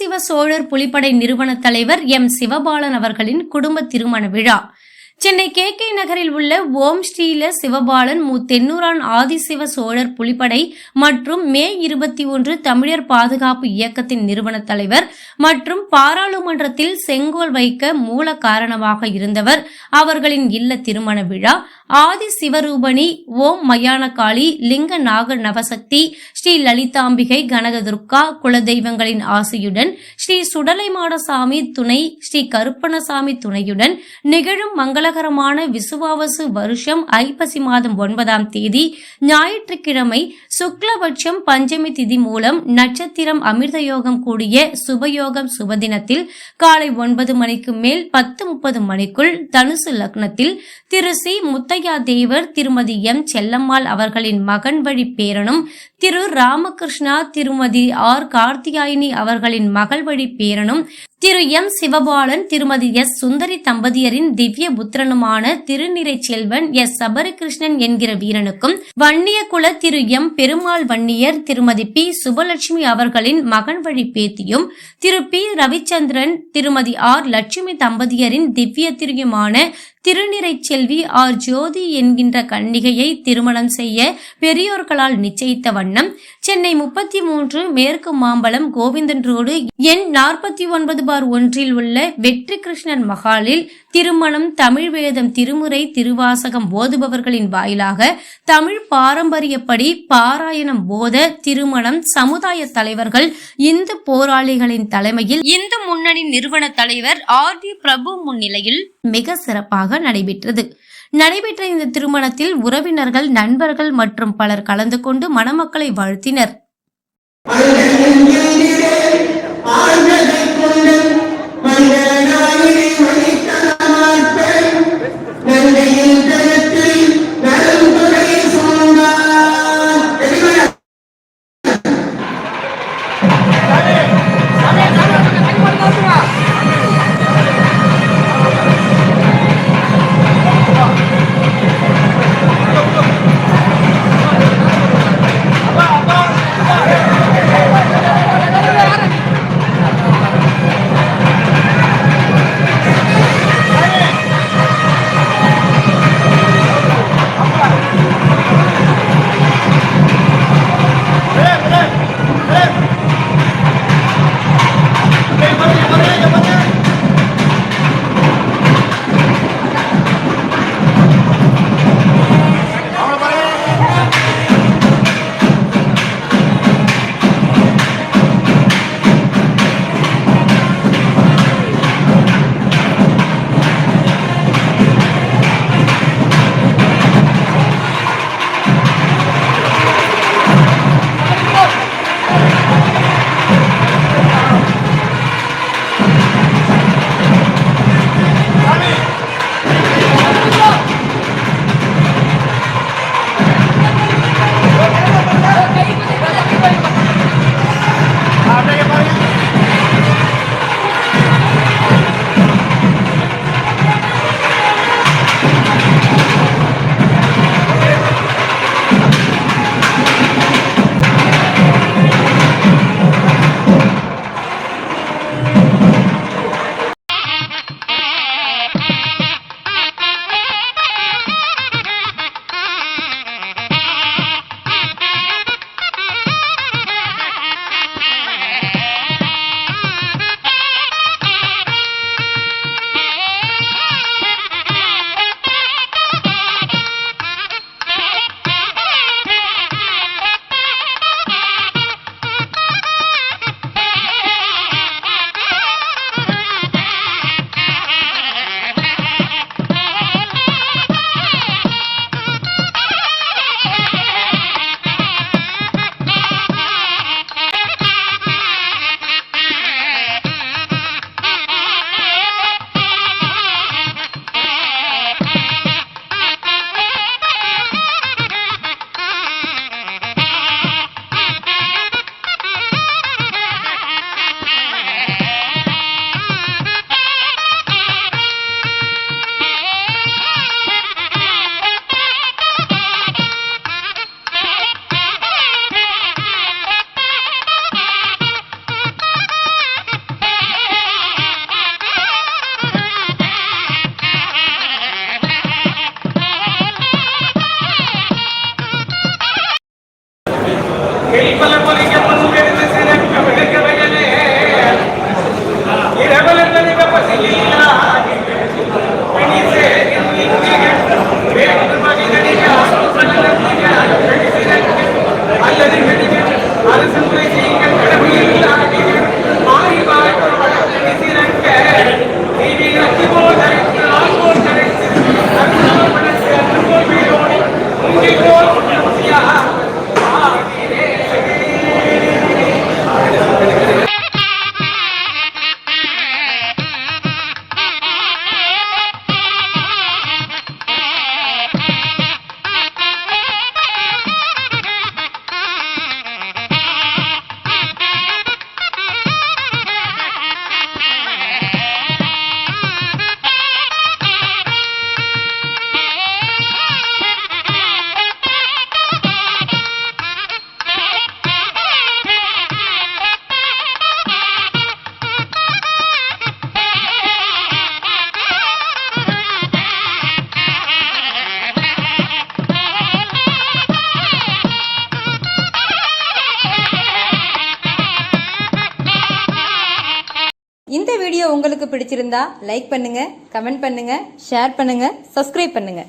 ஆதிசிவ சோழர் புலிப்படை நிறுவன தலைவர் எம் சிவபாலன் அவர்களின் குடும்ப திருமண விழா சென்னை KK நகரில் உள்ள ஓம் ஸ்ரீல சிவபாலன் தென்னூரான் ஆதிசிவ சோழர் புலிப்படை மற்றும் மே 21 தமிழர் பாதுகாப்பு இயக்கத்தின் நிறுவன தலைவர் மற்றும் பாராளுமன்றத்தில் செங்கோல் வைக்க மூல காரணமாக இருந்தவர் அவர்களின் இல்ல திருமண விழா ஆதி சிவரூபணி ஓம் மயானகாளி லிங்க நாக நவசக்தி ஸ்ரீ லலிதாம்பிகை கனகதுர்கா குலதெய்வங்களின் ஆசையுடன் ஸ்ரீ சுடலைமாடசாமி துணை ஸ்ரீ கருப்பணசாமி துணையுடன் நிகழும் மங்களகரமான விசுவாவசு வருஷம் ஐப்பசி மாதம் 9ஆம் தேதி ஞாயிற்றுக்கிழமை சுக்லபட்சம் பஞ்சமி திதி மூலம் நட்சத்திரம் அமிர்தயோகம் கூடிய சுபயோகம் சுபதினத்தில் காலை 9 மணிக்கு மேல் 10:30 மணிக்குள் தனுசு லக்னத்தில் திரு சி முத்தையா தேவர் திருமதி எம் செல்லம்மாள் அவர்களின் மகன் வழி பேரனும் திரு ராமகிருஷ்ணா திருமதி ஆர் கார்த்தியாயினி அவர்களின் மகள் வழி பேரனும் திரு எம் சிவபாலன் திருமதி எஸ் சுந்தரி தம்பதியரின் திவ்ய புத்திரனுமான திருநிறை செல்வன் எஸ் சபரிகிருஷ்ணன் என்கிற வீரனுக்கும் வன்னியகுல திரு எம் பெருமாள் வன்னியர் திருமதி பி சுபலட்சுமி அவர்களின் மகன் வழி பேத்தியும் திரு பி ரவிச்சந்திரன் திருமதி ஆர் லட்சுமி தம்பதியரின் திவ்ய திரியுமான திருநிறை செல்வி ஆர் ஜோதி என்கின்ற கன்னிகையை திருமணம் செய்ய பெரியோர்களால் நிச்சயித்த வண்ணம் சென்னை 33 மேற்கு மாம்பலம் கோவிந்தன் ரோடு எண் 49/1 உள்ள வெற்றி கிருஷ்ணன் மகாலில் திருமணம் தமிழ் வேதம் திருமுறை திருவாசகம் ஓதுபவர்களின் வாயிலாக தமிழ் பாரம்பரியப்படி பாராயணம் போத திருமணம் சமுதாய தலைவர்கள் இந்து போராளிகளின் தலைமையில் இந்து முன்னணி நிறுவன தலைவர் RD பிரபு முன்னிலையில் மிக சிறப்பாக நடைபெற்றது. நடைபெற்ற இந்த திருமணத்தில் உறவினர்கள் நண்பர்கள் மற்றும் பலர் கலந்து கொண்டு மணமக்களை வாழ்த்தினர். இந்த வீடியோ உங்களுக்கு பிடிச்சிருந்தா லைக் பண்ணுங்க, கமெண்ட் பண்ணுங்க, ஷேர் பண்ணுங்க, சப்ஸ்கிரைப் பண்ணுங்க.